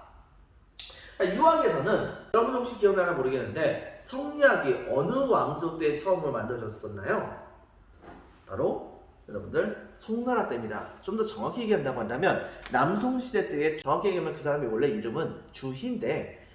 유학에서는 여러분 혹시 기억나나 모르겠는데 성리학이 어느 왕조 때 처음으로 만들어졌었나요? 바로 여러분들 송나라 때입니다. 좀 더 정확히 얘기한다고 한다면 남송시대 때에 정확히 얘기하면 그 사람의 원래 이름은 주희인데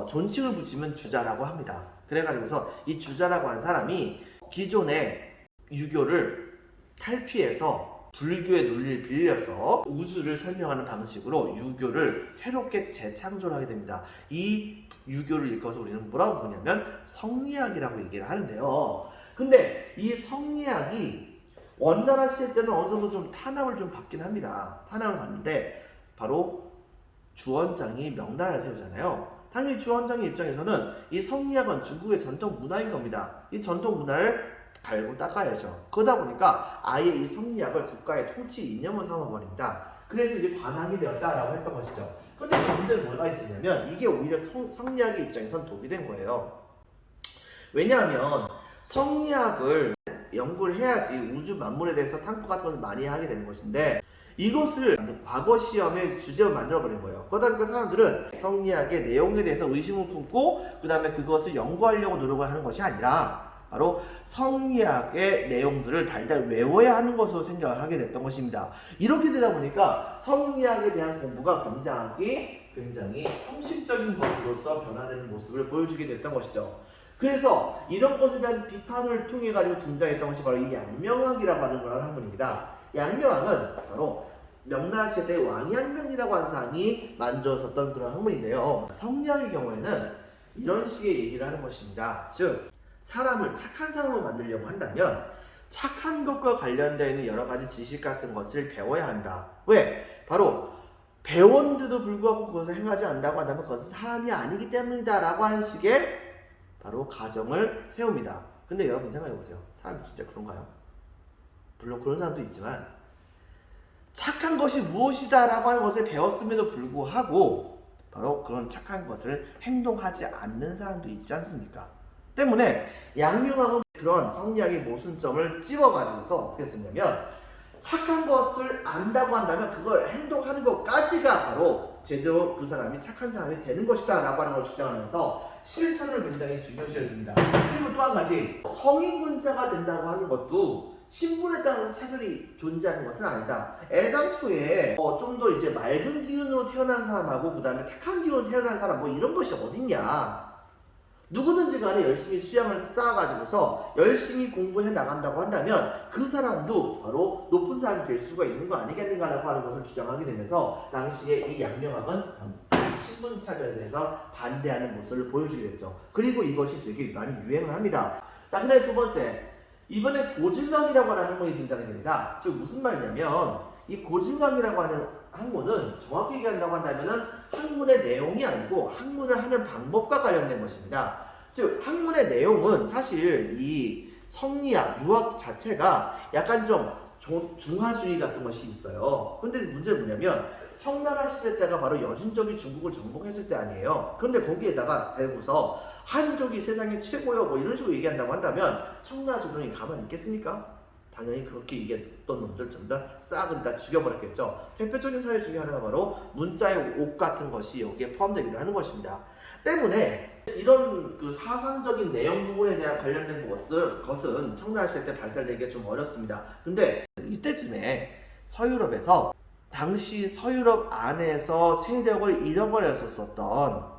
존칭을 붙이면 주자라고 합니다. 그래가지고서 이 주자라고 한 사람이 기존의 유교를 탈피해서 불교의 논리를 빌려서 우주를 설명하는 방식으로 유교를 새롭게 재창조를 하게 됩니다. 이 유교를 일컬어서 우리는 뭐라고 부르냐면 성리학이라고 얘기를 하는데요. 근데 이 성리학이 원나라 시대 때는 어느 정도 좀 탄압을 좀 받긴 합니다. 탄압을 받는데 바로 주원장이 명나라를 세우잖아요. 당연히 주원장의 입장에서는 이 성리학은 중국의 전통 문화인 겁니다. 이 전통 문화를 갈고 닦아야죠. 그러다 보니까 아예 이 성리학을 국가의 통치 이념으로 삼아버립니다. 그래서 이제 관학이 되었다라고 했던 것이죠. 그런데 문제는 뭐가 있었냐면 이게 오히려 성리학의 입장에선 독이 된 거예요. 왜냐하면 성리학을 연구를 해야지 우주 만물에 대해서 탐구 같은 걸 많이 하게 되는 것인데 이것을 과거 시험의 주제로 만들어버린 거예요. 그러다 보니까 사람들은 성리학의 내용에 대해서 의심을 품고 그 다음에 그것을 연구하려고 노력을 하는 것이 아니라 바로 성리학의 내용들을 달달 외워야 하는 것으로 생각을 하게 됐던 것입니다. 이렇게 되다 보니까 성리학에 대한 공부가 굉장히 형식적인 것으로서 변화되는 모습을 보여주게 됐던 것이죠. 그래서 이런 것에 대한 비판을 통해 가지고 등장했던 것이 바로 이 양명학이라고 하는 그런 학문입니다. 양명학은 바로 명나라 시대 때 왕양명이라고 하는 사람이 만들었었던 그런 학문인데요. 성리학의 경우에는 이런 식의 얘기를 하는 것입니다. 즉 사람을 착한 사람으로 만들려고 한다면 착한 것과 관련되어 있는 여러 가지 지식 같은 것을 배워야 한다. 왜? 바로 배웠는데도 불구하고 그것을 행하지 않는다고 한다면 그것은 사람이 아니기 때문이다 라고 하는 식의 바로 가정을 세웁니다. 근데 여러분 생각해보세요. 사람이 진짜 그런가요? 물론 그런 사람도 있지만 착한 것이 무엇이다 라고 하는 것을 배웠음에도 불구하고 바로 그런 착한 것을 행동하지 않는 사람도 있지 않습니까? 때문에 양명학은 그런 성리학의 모순점을 찝어가지고서 어떻게 쓰냐면 착한 것을 안다고 한다면 그걸 행동하는 것까지가 바로 제대로 그 사람이 착한 사람이 되는 것이다 라고 하는 걸 주장하면서 실천을 굉장히 중요시해줍니다. 그리고 또 한 가지 성인군자가 된다고 하는 것도 신분에 따른 차별이 존재하는 것은 아니다. 애당초에 좀 더 이제 맑은 기운으로 태어난 사람하고 그 다음에 택한 기운으로 태어난 사람 뭐 이런 것이 어딨냐. 누구든지 간에 열심히 수양을 쌓아가지고서 열심히 공부해 나간다고 한다면 그 사람도 바로 높은 사람이 될 수가 있는 거 아니겠는가라고 하는 것을 주장하게 되면서 당시에 이 양명학은 신분차별에 대해서 반대하는 모습을 보여주게 됐죠. 그리고 이것이 되게 많이 유행을 합니다. 자, 근데 두 번째, 이번에 고증강이라고 하는 학문이 등장이 됩니다. 즉 무슨 말이냐면 이 고증강이라고 하는 학문은 정확히 얘기한다고 한다면 학문의 내용이 아니고 학문을 하는 방법과 관련된 것입니다. 즉 학문의 내용은 사실 이 성리학, 유학 자체가 약간 좀 중화주의 같은 것이 있어요. 근데 문제는 뭐냐면 청나라 시대 때가 바로 여진족이 중국을 정복했을 때 아니에요. 그런데 거기에다가 대고서 한족이 세상의 최고요 뭐 이런 식으로 얘기한다고 한다면 청나라 조정이 가만히 있겠습니까? 당연히 그렇게 얘기했던 놈들 전부 다 싹은 다 죽여버렸겠죠. 대표적인 사례 중에 하나가 바로 문자의 옥 같은 것이 여기에 포함되기도 하는 것입니다. 때문에 이런 그 사상적인 내용 부분에 대한 관련된 것은 청나라 시대 때 발달되기가 좀 어렵습니다. 근데 이때쯤에 서유럽에서 당시 서유럽 안에서 세력을 잃어버렸었던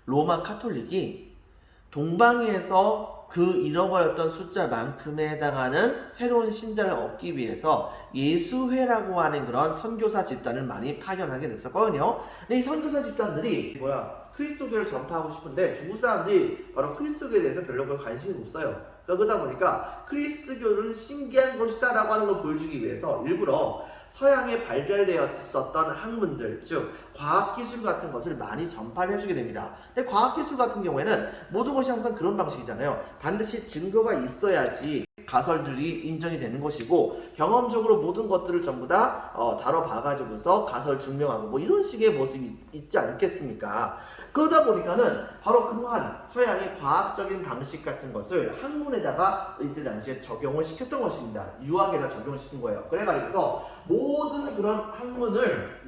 로마 카톨릭이 동방에서 그 잃어버렸던 숫자만큼에 해당하는 새로운 신자를 얻기 위해서 예수회라고 하는 그런 선교사 집단을 많이 파견하게 됐었거든요. 근데 이 선교사 집단들이 그리스도교를 전파하고 싶은데 중국 사람들이 바로 그리스도교에 대해서 별로 관심이 없어요. 그러다 보니까 그리스도교는 신기한 것이다 라고 하는 걸 보여주기 위해서 일부러 서양에 발달되었었던 학문들, 즉 과학기술 같은 것을 많이 전파를 해주게 됩니다. 근데 과학기술 같은 경우에는 모든 것이 항상 그런 방식이잖아요. 반드시 증거가 있어야지 가설들이 인정이 되는 것이고, 경험적으로 모든 것들을 전부 다 다뤄봐가지고서 가설 증명하고 뭐 이런 식의 모습이 있지 않겠습니까? 그러다 보니까는 바로 그러한 서양의 과학적인 방식 같은 것을 학문에다가 이때 당시에 적용을 시켰던 것입니다. 유학에다 적용을 시킨 거예요. 그래가지고서 모든 그런 학문을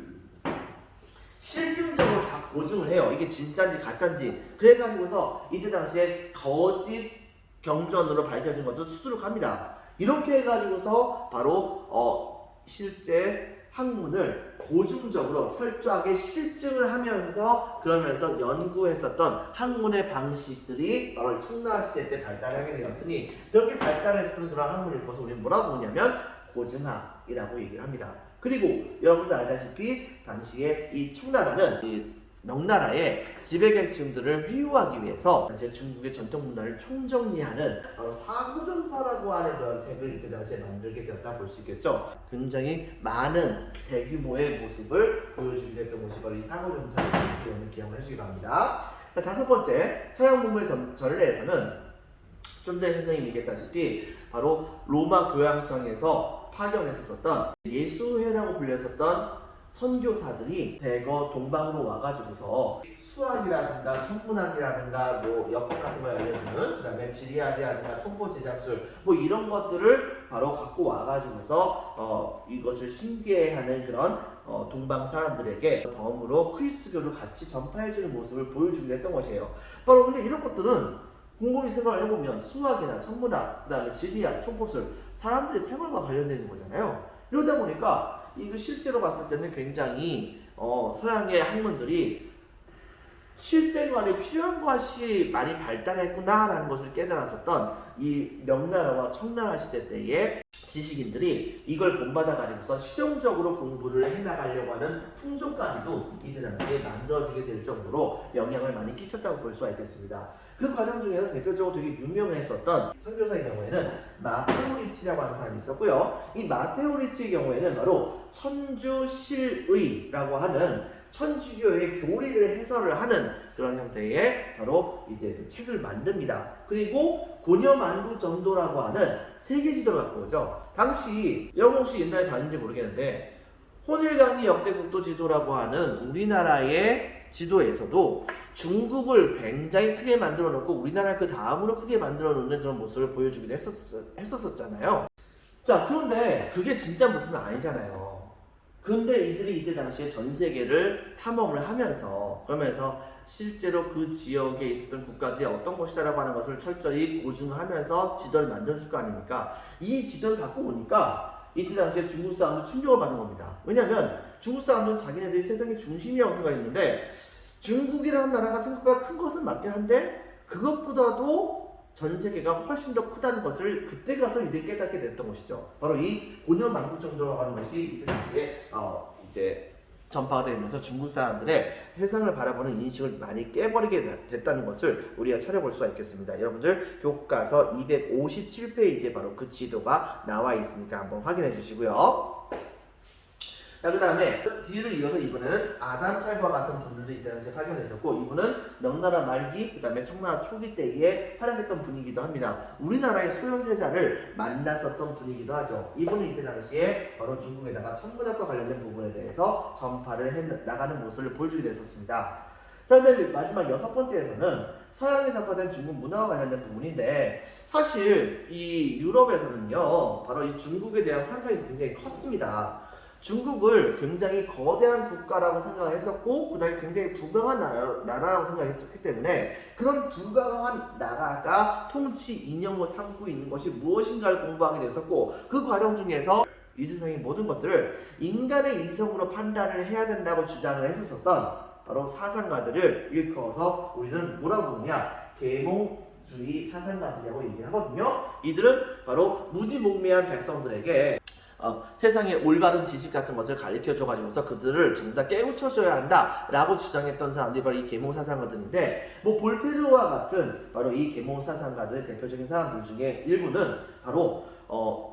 실증적으로 다 고증을 해요. 이게 진짜인지 가짜인지. 그래가지고서 이때 당시에 거짓 경전으로 밝혀진 것도 수두룩합니다. 이렇게 해가지고서 바로 실제 학문을 고증적으로 철저하게 실증을 하면서 그러면서 연구했었던 학문의 방식들이 바로 청나라 시대 때 발달하게 되었으니, 그렇게 발달했었던 그런 학문을 것을 우리는 뭐라고 부르냐면 고증학이라고 얘기를 합니다. 그리고 여러분들 알다시피 당시에 이 청나라는 이 명나라의 지배계층들을 회유하기 위해서 당시에 중국의 전통 문화를 총정리하는 사구전서라고 하는 그런 책을 이때 당시에 만들게 되었다 볼 수 있겠죠. 굉장히 많은 대규모의 모습을 보여주게 됐던 것이 바로 이 사구전서를 기억을 해주기 바랍니다. 다섯 번째, 서양 문물 전례에서는 좀 전에 선생님이 얘기했다시피 바로 로마 교황청에서 파견했었던 예수회라고 불렸었던 선교사들이 대거 동방으로 와가지고서 수학이라든가 천문학이라든가 뭐 역학 같은 걸 알려주는, 그 다음에 지리학이라든가 촉보 제작술 뭐 이런 것들을 바로 갖고 와가지고서 이것을 신기해하는 그런 동방 사람들에게 덤으로 그리스도교를 같이 전파해주는 모습을 보여주기도 했던 것이에요. 바로 근데 이런 것들은 곰곰이 생각을 해보면 수학이나 천문학, 그 다음에 지리학, 촉보술, 사람들의 생활과 관련된 거잖아요. 이러다 보니까 이거 실제로 봤을 때는 굉장히 서양의 학문들이 실생활에 필요한 것이 많이 발달했구나라는 것을 깨달았었던 이 명나라와 청나라 시대 때의 지식인들이 이걸 본받아 가지고서 실용적으로 공부를 해나가려고 하는 풍속까지도 이때 당시에 만들어지게 될 정도로 영향을 많이 끼쳤다고 볼 수가 있겠습니다. 그 과정 중에서 대표적으로 되게 유명했었던 선교사의 경우에는 마테오 리치라고 하는 사람이 있었고요. 이 마테오 리치의 경우에는 바로 천주실의라고 하는 천주교의 교리를 해설을 하는 그런 형태의 바로 이제 그 책을 만듭니다. 그리고 고려만두전도라고 하는 세계 지도를 갖고 오죠. 당시 여러분 혹시 옛날에 봤는지 모르겠는데 혼일강리 역대국도 지도라고 하는 우리나라의 지도에서도 중국을 굉장히 크게 만들어 놓고 우리나라를 그 다음으로 크게 만들어 놓는 그런 모습을 보여주기도 했었잖아요. 자, 그런데 그게 진짜 모습은 아니잖아요. 근데 이들이 이때 당시에 전 세계를 탐험을 하면서 그러면서 실제로 그 지역에 있었던 국가들이 어떤 것이다라고 하는 것을 철저히 고증하면서 지도를 만들었을 거 아닙니까? 이 지도를 갖고 오니까 이때 당시에 중국 사람들 충격을 받는 겁니다. 왜냐하면 중국 사람들은 자기네들이 세상의 중심이라고 생각했는데 중국이라는 나라가 생각보다 큰 것은 맞긴 한데 그것보다도 전 세계가 훨씬 더 크다는 것을 그때 가서 이제 깨닫게 됐던 것이죠. 바로 이 고려만국 정도라고 하는 것이 이때 당시에 이제 전파가 되면서 중국 사람들의 세상을 바라보는 인식을 많이 깨버리게 됐다는 것을 우리가 찾아볼 수가 있겠습니다. 여러분들 교과서 257페이지에 바로 그 지도가 나와 있으니까 한번 확인해 주시고요. 자, 그 다음에 뒤를 이어서 이번에는 아담찰과 같은 분들도 이때 당시에 발견했었고, 이분은 명나라 말기 그 다음에 청나라 초기 때에 활약했던 분이기도 합니다. 우리나라의 소현세자를 만났었던 분이기도 하죠. 이분은 이때 당시에 바로 중국에다가 천문학과 관련된 부분에 대해서 전파를 나가는 모습을 보여주게 됐었습니다. 자, 근데 마지막 여섯 번째에서는 서양에 전파된 중국 문화와 관련된 부분인데, 사실 이 유럽에서는요 바로 이 중국에 대한 환상이 굉장히 컸습니다. 중국을 굉장히 거대한 국가라고 생각했었고 그 다음에 굉장히 부강한 나라라고 생각했었기 때문에 그런 부강한 나라가 통치 이념을 삼고 있는 것이 무엇인가를 공부하게 됐었고, 그 과정 중에서 이 세상의 모든 것들을 인간의 이성으로 판단을 해야 된다고 주장을 했었던 바로 사상가들을 일컬어서 우리는 뭐라고 부르냐? 계몽주의 사상가들이라고 얘기를 하거든요. 이들은 바로 무지몽매한 백성들에게 세상의 올바른 지식 같은 것을 가르쳐줘 가지고서 그들을 전부 다 깨우쳐줘야 한다라고 주장했던 사람들이 바로 이 계몽 사상가들인데, 뭐 볼테르와 같은 바로 이 계몽 사상가들의 대표적인 사람들 중에 일부는 바로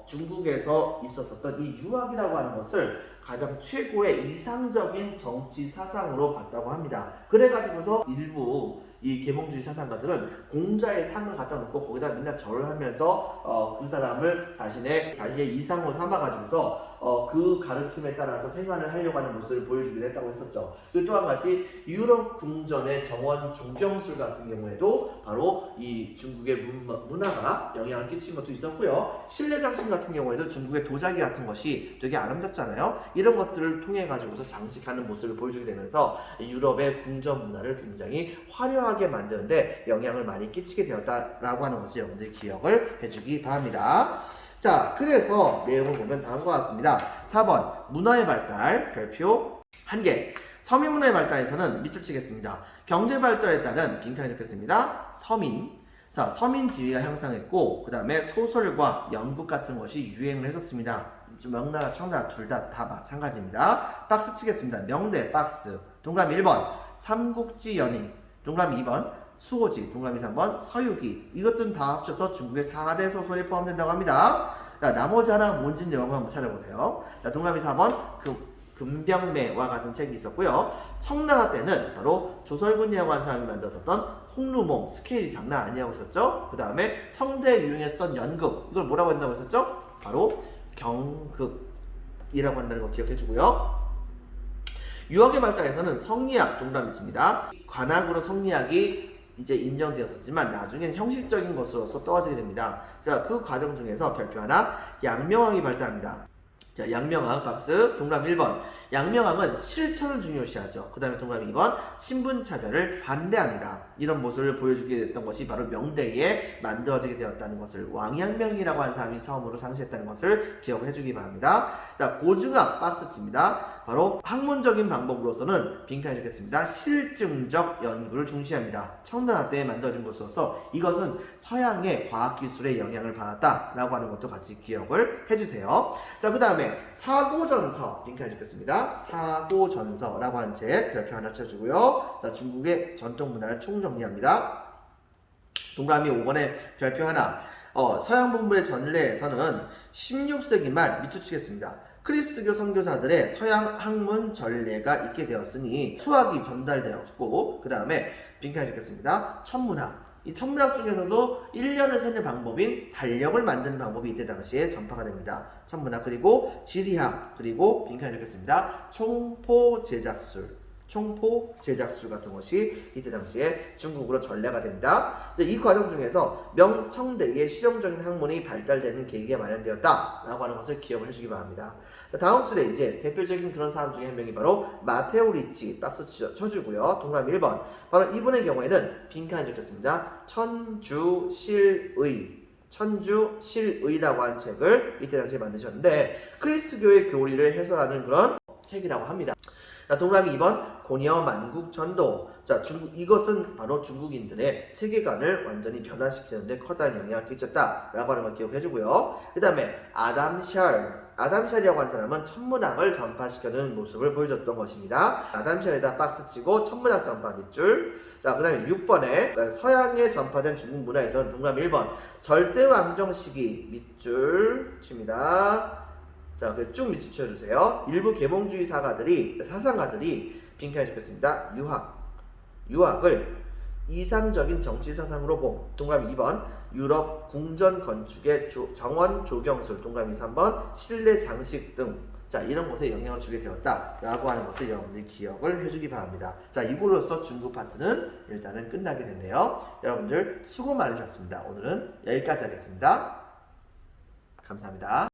중국에서 있었었던 이 유학이라고 하는 것을 가장 최고의 이상적인 정치 사상으로 봤다고 합니다. 그래가지고서 일부 이 계몽주의 사상가들은 공자의 상을 갖다 놓고 거기다 맨날 절을 하면서 그 사람을 자신의 이상으로 삼아가지고서 그 가르침에 따라서 생활을 하려고 하는 모습을 보여주기도 했다고 했었죠. 그리고 또 한 가지 유럽 궁전의 정원 조경술 같은 경우에도 바로 이 중국의 문화가 영향을 끼친 것도 있었고요. 실내 장식 같은 경우에도 중국의 도자기 같은 것이 되게 아름답잖아요. 이런 것들을 통해 가지고서 장식하는 모습을 보여주게 되면서 유럽의 궁전 문화를 굉장히 화려하게 만드는데 영향을 많이 끼치게 되었다라고 하는 것을 여러분들이 기억을 해주기 바랍니다. 자, 그래서 내용을 보면 다음과 같습니다. 4번 문화의 발달 별표 1개. 서민 문화의 발달에서는 밑줄 치겠습니다. 경제 발전에 따른 빈칸을 적겠습니다. 서민 지위가 향상했고, 그 다음에 소설과 연극 같은 것이 유행을 했었습니다. 명나라, 청나라 둘 다 마찬가지입니다. 박스 치겠습니다. 명대 박스. 동그라미 1번 삼국지 연의, 동그라미 2번 수호지, 동그라미 3번 서유기. 이것들은 다 합쳐서 중국의 4대 소설에 포함된다고 합니다. 자, 나머지 하나 뭔지 영어 한번 찾아보세요. 자, 동그라미 4번 금병매와 같은 책이 있었고요. 청나라 때는 바로 조설군이라고 하는 사람이 만들었었던 홍루몽, 스케일이 장난 아니라고 했었죠. 그 다음에 청대에 유행했었던 연극, 이걸 뭐라고 한다고 했었죠? 바로 경극이라고 한다는 거 기억해주고요. 유학의 발달에서는 성리학, 동그라미 있습니다. 관학으로 성리학이 이제 인정되었었지만 나중엔 형식적인 것으로서 떠가지게 됩니다. 자, 그 과정 중에서 별표 하나, 양명학이 발달합니다. 자, 양명학 박스. 동그라미 1번 양명학은 실천을 중요시하죠. 그 다음에 동그라미 2번 신분차별을 반대합니다. 이런 모습을 보여주게 됐던 것이 바로 명대에 만들어지게 되었다는 것을, 왕양명이라고 하는 사람이 처음으로 상시했다는 것을 기억해 주기 바랍니다. 자, 고증학 박스 칩니다. 바로 학문적인 방법으로서는 빈칸에 적겠습니다. 실증적 연구를 중시합니다. 청나라 때에 만들어진 것으로서 이것은 서양의 과학기술의 영향을 받았다라고 하는 것도 같이 기억을 해주세요. 자, 그 다음에 사고전서 빈칸에 적겠습니다. 사고전서라고 하는 책 별표 하나 쳐주고요. 자, 중국의 전통 문화를 총정리합니다. 동그라미 5번에 별표 하나. 서양 분부의 전례에서는 16세기 말 밑줄 치겠습니다. 크리스트교 선교사들의 서양 학문 전례가 있게 되었으니 수학이 전달되었고, 그 다음에 빈칸에 적겠습니다. 천문학. 이 천문학 중에서도 1년을 세는 방법인 달력을 만드는 방법이 이때 당시에 전파가 됩니다. 천문학. 그리고 지리학, 그리고 빈칸에 적겠습니다. 총포 제작술 같은 것이 이때 당시에 중국으로 전래가 됩니다. 이 과정 중에서 명청대의 실용적인 학문이 발달되는 계기가 마련되었다라고 하는 것을 기억을 해주기 바랍니다. 다음 줄에 이제 대표적인 그런 사람 중에 한 명이 바로 마테오 리치, 박스 쳐주고요. 동그라미 1번. 바로 이분의 경우에는 빈칸에 적혔습니다. 천주실의라고 한 책을 이때 당시에 만드셨는데, 크리스교의 교리를 해설하는 그런 책이라고 합니다. 자, 동그라미 2번 고니어 만국전도. 자, 이것은 바로 중국인들의 세계관을 완전히 변화시키는데 커다란 영향을 끼쳤다라고 하는 걸 기억해주고요. 그 다음에 아담샬이라고 한 사람은 천문학을 전파시켜주는 모습을 보여줬던 것입니다. 아담샬에다 박스 치고 천문학 전파 밑줄. 자, 그 다음에 6번에 서양에 전파된 중국 문화에서는 동그라미 1번 절대왕정 시기 밑줄 칩니다. 자, 그래서 쭉 밑줄 치워주세요. 일부 계몽주의 사상가들이 빈칸에 적혔습니다. 유학을 이상적인 정치 사상으로 봄. 동그라미 2번 유럽 궁전 건축의 정원 조경술. 동그라미 3번 실내 장식 등. 자, 이런 것에 영향을 주게 되었다라고 하는 것을 여러분들이 기억을 해주기 바랍니다. 자, 이걸로써 중국 파트는 일단은 끝나게 됐네요. 여러분들 수고 많으셨습니다. 오늘은 여기까지 하겠습니다. 감사합니다.